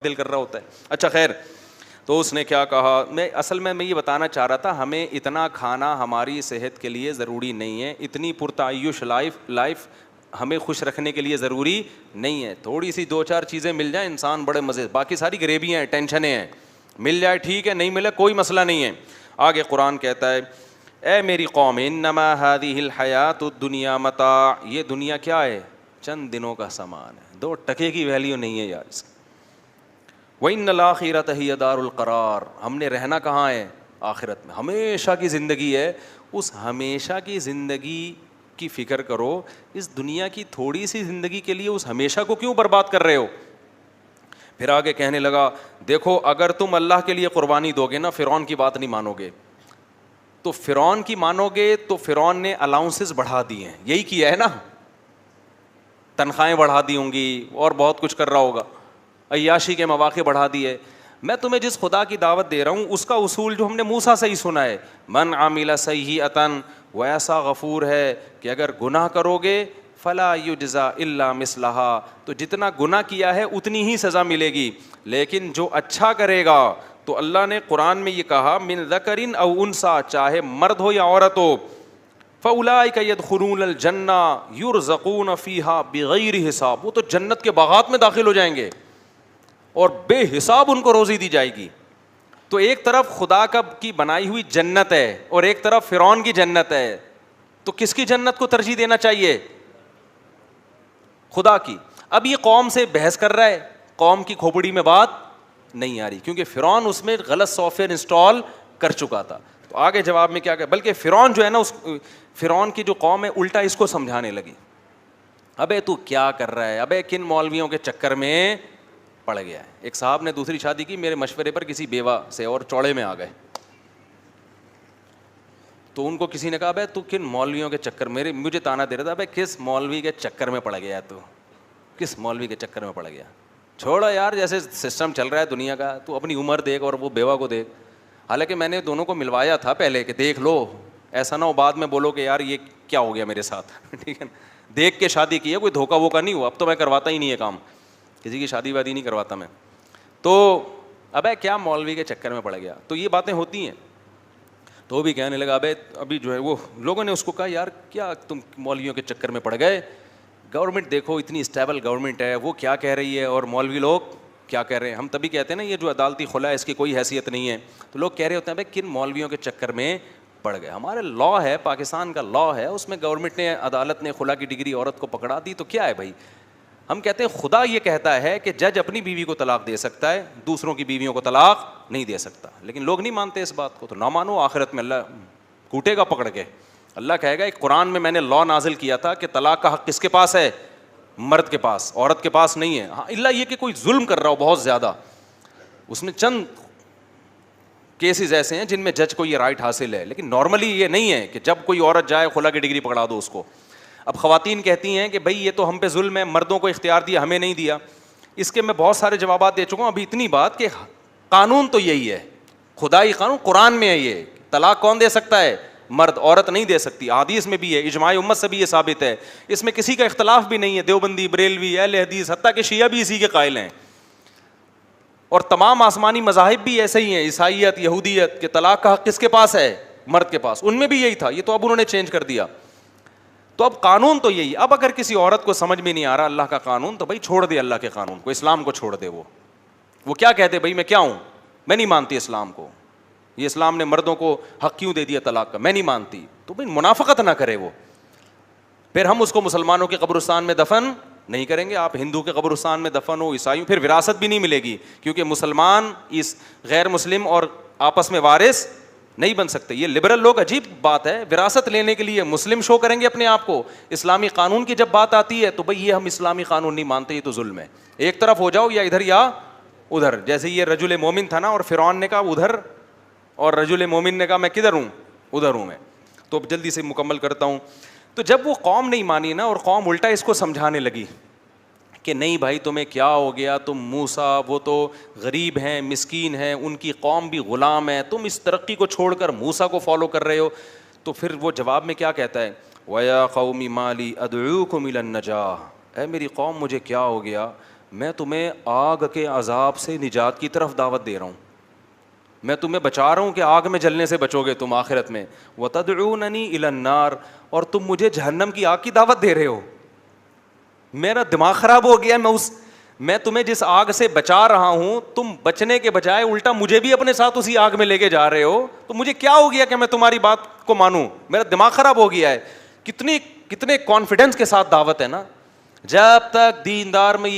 دل کر رہا ہوتا ہے. اچھا خیر, تو اس نے کیا کہا, میں یہ بتانا چاہ رہا تھا ہمیں اتنا کھانا ہماری صحت کے لیے ضروری نہیں ہے, اتنی پرتعیش لائف ہمیں خوش رکھنے کے لیے ضروری نہیں ہے. تھوڑی سی دو چار چیزیں مل جائیں انسان بڑے مزے, باقی ساری غریبیاں ہیں, ٹینشنیں ہیں, مل جائے ٹھیک ہے, نہیں ملے کوئی مسئلہ نہیں ہے. آگے قرآن کہتا ہے, اے میری قوم انما هذه الحیات الدنیا متاع, یہ دنیا کیا ہے, چند دنوں کا سامان ہے, 2 ٹکے کی ویلیو نہیں ہے یار اس کی. وَإِنَّ الْآخِرَةَ هِيَ دَارُ الْقَرَارِ, ہم نے رہنا کہاں ہے, آخرت میں, ہمیشہ کی زندگی ہے. اس ہمیشہ کی زندگی کی فکر کرو, اس دنیا کی تھوڑی سی زندگی کے لیے اس ہمیشہ کو کیوں برباد کر رہے ہو. پھر آگے کہنے لگا, دیکھو اگر تم اللہ کے لیے قربانی دو گے نا, فرعون کی بات نہیں مانو گے, تو فرعون کی مانو گے تو فرعون نے الاؤنسز بڑھا دی ہیں, یہی کیا ہے نا, تنخواہیں بڑھا دی ہوں گی اور بہت کچھ کر رہا ہوگا, عیاشی کے مواقع بڑھا دیے. میں تمہیں جس خدا کی دعوت دے رہا ہوں اس کا اصول جو ہم نے موسیٰ سے ہی سنا ہے, من عامل سیئۃ, وہ ایسا غفور ہے کہ اگر گناہ کرو گے فلا یجزا الا مثلہا, تو جتنا گناہ کیا ہے اتنی ہی سزا ملے گی, لیکن جو اچھا کرے گا, تو اللہ نے قرآن میں یہ کہا من ذکر او انثی, چاہے مرد ہو یا عورت ہو, فاولئک یدخلون الجنہ یرزقون فیہا بغیر حساب, وہ تو جنت کے باغات میں داخل ہو جائیں گے اور بے حساب ان کو روزی دی جائے گی. تو ایک طرف خدا کی بنائی ہوئی جنت ہے اور ایک طرف فرعون کی جنت ہے, تو کس کی جنت کو ترجیح دینا چاہیے, خدا کی. اب یہ قوم سے بحث کر رہا ہے, قوم کی کھوپڑی میں بات نہیں آ رہی, کیونکہ فرعون اس میں غلط سافٹ ویئر انسٹال کر چکا تھا. تو آگے جواب میں کیا کہ, بلکہ فرعون جو ہے نا, اس فرعون کی جو قوم ہے الٹا اس کو سمجھانے لگی, ابے تو کیا کر رہا ہے, ابے کن مولویوں کے چکر میں پڑ گیا ہے. ایک صاحب نے دوسری شادی کی, میرے مشورے پر کسی بیوہ سے, اور چوڑے میں آ گئے, تو ان کو کسی نے کہا بھائی تو کن مولویوں کے چکر, مجھے تانا دے رہا تھا, بھائی کس مولوی کے چکر میں پڑ گیا, تو کس مولوی کے چکر میں پڑ گیا, چھوڑا یار جیسے سسٹم چل رہا ہے دنیا کا, تو اپنی عمر دیکھ اور وہ بیوہ کو دیکھ. حالانکہ میں نے دونوں کو ملوایا تھا پہلے کہ دیکھ لو, ایسا نہ ہو بعد میں بولو کہ یار یہ کیا ہو گیا میرے ساتھ, ٹھیک ہے نا, دیکھ کے شادی کی ہے, کوئی دھوکا ووکا نہیں ہوا. اب تو میں کرواتا ہی نہیں ہے کام, کسی کی شادی وادی نہیں کرواتا میں. تو ابے کیا مولوی کے چکر میں پڑ گیا, تو یہ باتیں ہوتی ہیں. تو وہ بھی کہنے لگا, ابھی جو ہے وہ لوگوں نے اس کو کہا, یار کیا تم مولویوں کے چکر میں پڑ گئے, گورنمنٹ دیکھو اتنی اسٹیبل گورنمنٹ ہے, وہ کیا کہہ رہی ہے اور مولوی لوگ کیا کہہ رہے ہیں. ہم تبھی کہتے ہیں نا یہ جو عدالتی خلا ہے اس کی کوئی حیثیت نہیں ہے, تو لوگ کہہ رہے ہوتے ہیں بھائی کن مولویوں کے چکر میں پڑ گئے. ہمارے لا ہے, پاکستان کا لا ہے, اس میں گورنمنٹ نے, عدالت نے خلا کی ڈگری عورت کو پکڑا دی, تو کیا ہے بھائی. ہم کہتے ہیں خدا یہ کہتا ہے کہ جج اپنی بیوی کو طلاق دے سکتا ہے, دوسروں کی بیویوں کو طلاق نہیں دے سکتا, لیکن لوگ نہیں مانتے اس بات کو. تو نہ مانو, آخرت میں اللہ کوٹے گا پکڑ کے. اللہ کہے گا ایک قرآن میں نے لا نازل کیا تھا کہ طلاق کا حق کس کے پاس ہے, مرد کے پاس, عورت کے پاس نہیں ہے. ہاں اللہ یہ کہ کوئی ظلم کر رہا ہو بہت زیادہ, اس میں چند کیسز ایسے ہیں جن میں جج کو یہ رائٹ حاصل ہے, لیکن نارملی یہ نہیں ہے کہ جب کوئی عورت جائے خلا کی ڈگری پکڑا دو اس کو. اب خواتین کہتی ہیں کہ بھائی یہ تو ہم پہ ظلم ہے, مردوں کو اختیار دیا ہمیں نہیں دیا. اس کے میں بہت سارے جوابات دے چکا ہوں, ابھی اتنی بات کہ قانون تو یہی ہے, خدائی قانون قرآن میں ہے. یہ طلاق کون دے سکتا ہے, مرد, عورت نہیں دے سکتی. حدیث میں بھی ہے, اجماع امت سے بھی یہ ثابت ہے, اس میں کسی کا اختلاف بھی نہیں ہے. دیوبندی, بریلوی, اہل حدیث, حتیٰ کہ شیعہ بھی اسی کے قائل ہیں, اور تمام آسمانی مذاہب بھی ایسے ہی ہیں, عیسائیت, یہودیت, کہ طلاق کا حق کس کے پاس ہے, مرد کے پاس. ان میں بھی یہی تھا, یہ تو اب انہوں نے چینج کر دیا. تو اب قانون تو یہی. اب اگر کسی عورت کو سمجھ میں نہیں آ رہا اللہ کا قانون, تو بھائی چھوڑ دے اللہ کے قانون کو, اسلام کو چھوڑ دے. وہ کیا کہتے, بھائی میں کیا ہوں, میں نہیں مانتی اسلام کو, یہ اسلام نے مردوں کو حق کیوں دے دیا طلاق کا, میں نہیں مانتی. تو بھائی منافقت نہ کرے وہ. پھر ہم اس کو مسلمانوں کے قبرستان میں دفن نہیں کریں گے, آپ ہندو کے قبرستان میں دفن ہو, عیسائیوں, پھر وراثت بھی نہیں ملے گی, کیونکہ مسلمان اس غیر مسلم اور آپس میں وارث نہیں بن سکتے. یہ لبرل لوگ, عجیب بات ہے, وراثت لینے کے لیے مسلم شو کریں گے اپنے آپ کو. اسلامی قانون کی جب بات آتی ہے تو بھئی یہ ہم اسلامی قانون نہیں مانتے, یہ تو ظلم ہے, ایک طرف ہو جاؤ, یا ادھر یا ادھر. جیسے یہ رجل مومن تھا نا, اور فرعون نے کہا ادھر, اور رجل مومن نے کہا میں کدھر ہوں, ادھر ہوں میں. تو جلدی سے مکمل کرتا ہوں. تو جب وہ قوم نہیں مانی نا, اور قوم الٹا اس کو سمجھانے لگی کہ نہیں بھائی تمہیں کیا ہو گیا, تم موسیٰ, وہ تو غریب ہیں, مسکین ہیں, ان کی قوم بھی غلام ہے, تم اس ترقی کو چھوڑ کر موسیٰ کو فالو کر رہے ہو. تو پھر وہ جواب میں کیا کہتا ہے, وَيَا قَوْمِ مَا لِي أَدْعُوكُمْ إِلَى النَّجَاةِ, اے میری قوم مجھے کیا ہو گیا, میں تمہیں آگ کے عذاب سے نجات کی طرف دعوت دے رہا ہوں, میں تمہیں بچا رہا ہوں کہ آگ میں جلنے سے بچو گے تم آخرت میں. وَتَدْعُونَنِي إِلَى النَّارِ, اور تم مجھے جہنم کی آگ کی دعوت دے رہے ہو. میرا دماغ خراب ہو گیا, میں تمہیں جس آگ سے بچا رہا ہوں, تم بچنے کے بجائے الٹا مجھے بھی اپنے ساتھ اسی آگ میں لے کے جا رہے ہو. تو مجھے کیا ہو گیا کہ میں تمہاری بات کو مانوں؟ میرا دماغ خراب ہو گیا ہے. کتنے کانفیڈنس کے ساتھ دعوت ہے نا. جب تک دیندار میں یہ